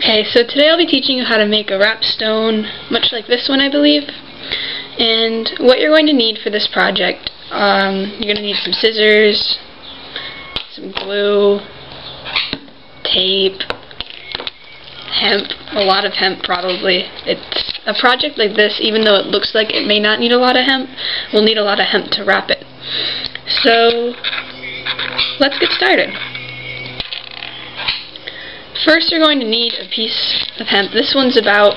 Okay, so today I'll be teaching you how to make a wrap stone, much like this one, I believe. And what you're going to need for this project, you're going to need some scissors, some glue, tape, hemp, a lot of hemp probably. It's a project like this, even though it looks like it may not need a lot of hemp, we'll need a lot of hemp to wrap it. So, let's get started. First, you're going to need a piece of hemp. This one's about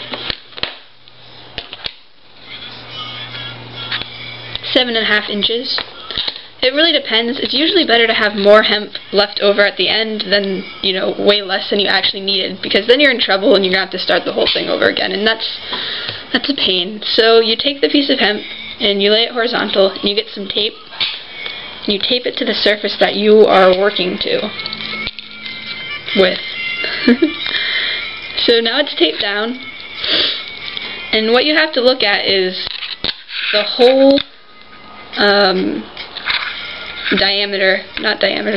7.5 inches. It really depends. It's usually better to have more hemp left over at the end than, way less than you actually needed, because then you're in trouble and you're going to have to start the whole thing over again, and that's a pain. So you take the piece of hemp and you lay it horizontal, and you get some tape, and you tape it to the surface that you are working with. So now it's taped down, and what you have to look at is the whole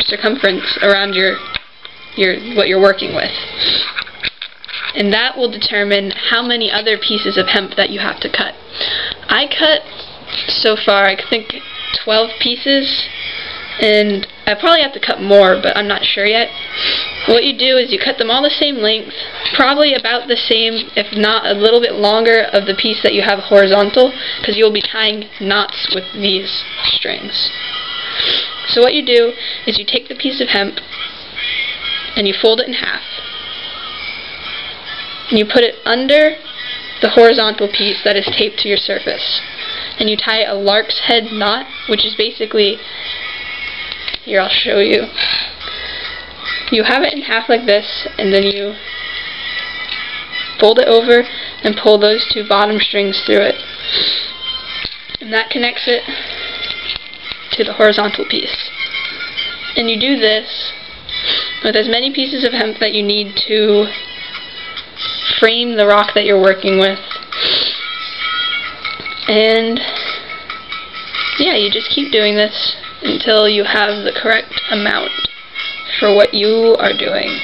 circumference around what you're working with, and that will determine how many other pieces of hemp that you have to cut. I cut so far, I think, 12 pieces, and I probably have to cut more, but I'm not sure yet. What you do is you cut them all the same length, probably about the same, if not a little bit longer, of the piece that you have horizontal, because you'll be tying knots with these strings. So what you do is you take the piece of hemp and you fold it in half, and you put it under the horizontal piece that is taped to your surface, and you tie a lark's head knot, which is basically, here, I'll show you. You have it in half like this, and then you fold it over and pull those two bottom strings through it, and that connects it to the horizontal piece. And you do this with as many pieces of hemp that you need to frame the rock that you're working with. And yeah, you just keep doing this until you have the correct amount for what you are doing.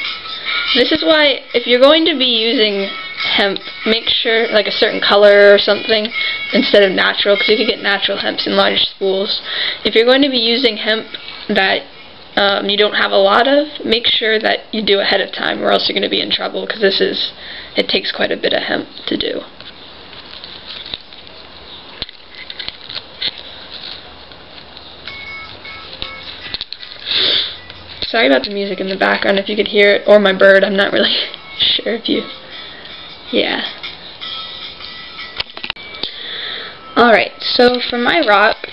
This is why, if you're going to be using hemp, make sure, like a certain color or something, instead of natural, because you can get natural hemps in large spools. If you're going to be using hemp that you don't have a lot of, make sure that you do ahead of time, or else you're going to be in trouble, because it takes quite a bit of hemp to do. Sorry about the music in the background, if you could hear it, or my bird. I'm not really sure if you... Yeah. Alright, so for my rock,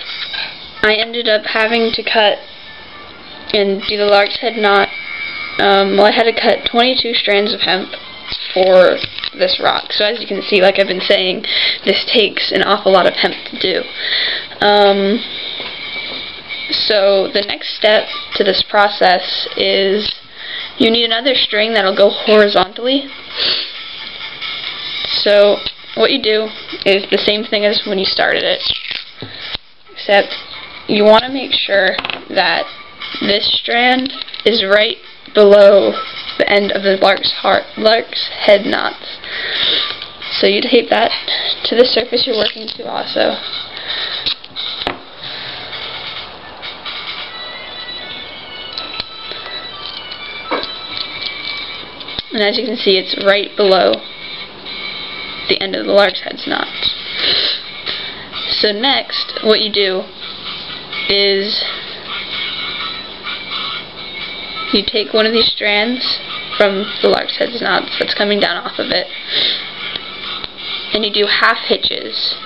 I ended up having to cut and do the lark's head knot. I had to cut 22 strands of hemp for this rock. So as you can see, like I've been saying, this takes an awful lot of hemp to do. So the next step to this process is you need another string that'll go horizontally. So what you do is the same thing as when you started it, except you want to make sure that this strand is right below the end of the lark's head knots. So you tape that to the surface you're working to also. And as you can see, it's right below the end of the lark's head's knot. So next, what you do is you take one of these strands from the lark's head's knots that's coming down off of it, and you do half hitches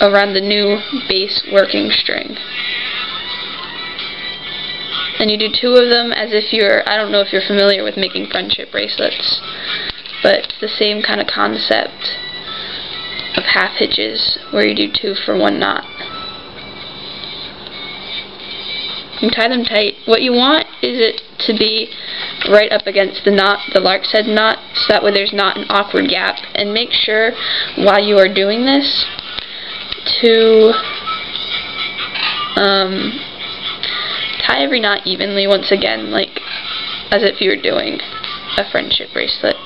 around the new base working string. And you do 2 of them as if I don't know if you're familiar with making friendship bracelets, but it's the same kind of concept of half hitches, where you do 2 for 1 knot. You tie them tight. What you want is it to be right up against the knot, the lark's head knot, so that way there's not an awkward gap. And make sure, while you are doing this, to tie every knot evenly once again, like as if you were doing a friendship bracelet.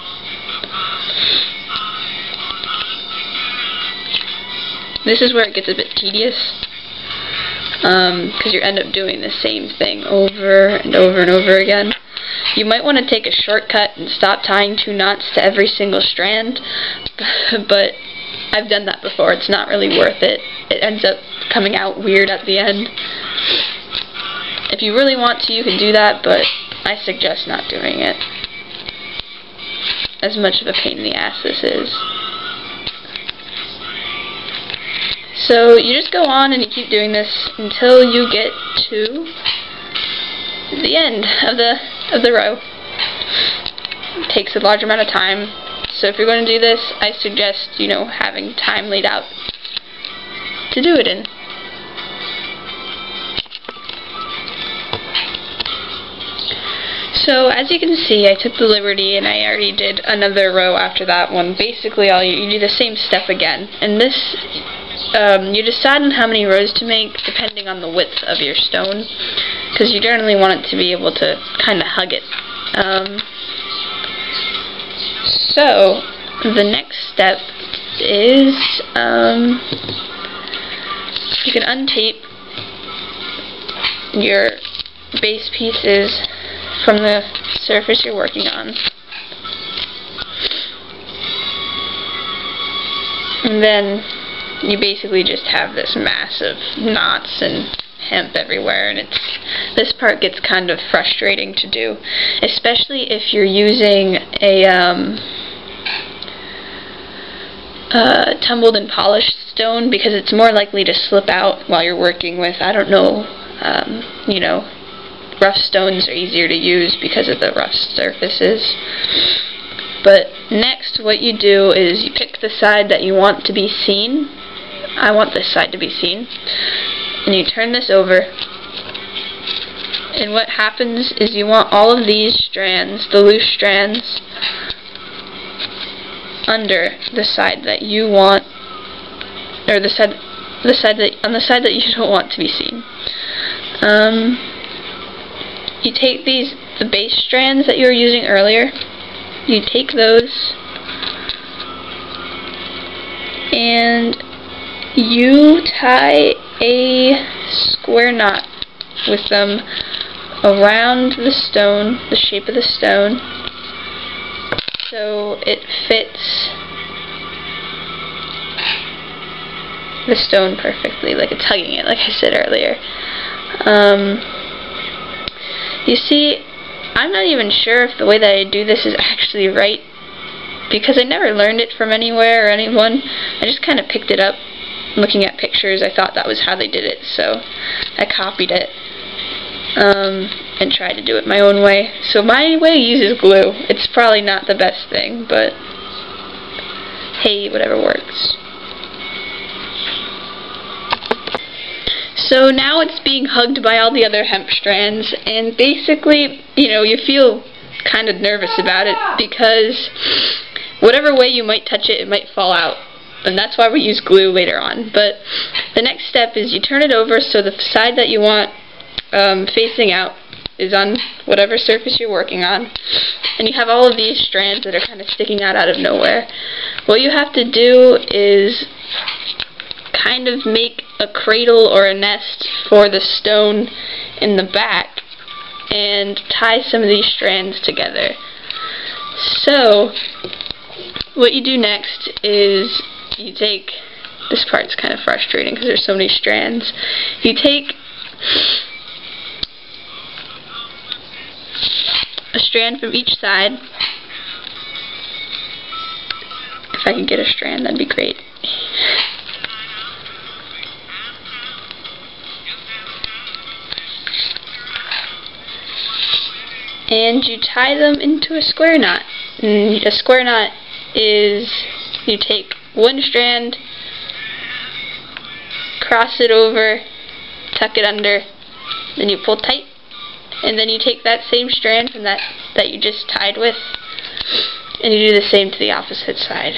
This is where it gets a bit tedious, because you end up doing the same thing over and over and over again. You might want to take a shortcut and stop tying 2 knots to every single strand, but I've done that before. It's not really worth it. It ends up coming out weird at the end. If you really want to, you can do that, but I suggest not doing it. As much of a pain in the ass this is. So you just go on and you keep doing this until you get to the end of the row. It takes a large amount of time, so if you're going to do this, I suggest, you know, having time laid out to do it in. So as you can see, I took the liberty and I already did another row after that one. Basically, you do the same step again, and this you decide on how many rows to make depending on the width of your stone, because you generally want it to be able to kind of hug it. So the next step is you can untape your base pieces from the surface you're working on, and then you basically just have this mass of knots and hemp everywhere, and this part gets kind of frustrating to do, especially if you're using a tumbled and polished stone, because it's more likely to slip out while you're working with, I don't know, you know, rough stones are easier to use because of the rough surfaces. But next, what you do is you pick the side that you want to be seen. I want this side to be seen. And you turn this over. And what happens is you want all of these strands, the loose strands, under the side that you want, or on the side that you don't want to be seen. You take the base strands that you were using earlier, you take those, and you tie a square knot with them around the stone, the shape of the stone, so it fits the stone perfectly, like it's hugging it, like I said earlier. You see, I'm not even sure if the way that I do this is actually right, because I never learned it from anywhere or anyone. I just kind of picked it up looking at pictures. I thought that was how they did it, so I copied it and tried to do it my own way. So my way uses glue. It's probably not the best thing, but hey, whatever works. So now it's being hugged by all the other hemp strands, and basically, you know, you feel kind of nervous about it, because whatever way you might touch it, it might fall out. And that's why we use glue later on. But the next step is you turn it over so the side that you want facing out is on whatever surface you're working on. And you have all of these strands that are kind of sticking out of nowhere. What you have to do is kind of make a cradle or a nest for the stone in the back and tie some of these strands together. So what you do next is you take, this part's kind of frustrating because there's so many strands, you take a strand from each side. If I could get a strand, that'd be great. And you tie them into a square knot. And a square knot is, you take one strand, cross it over, tuck it under, then you pull tight, and then you take that same strand from that you just tied with, and you do the same to the opposite side.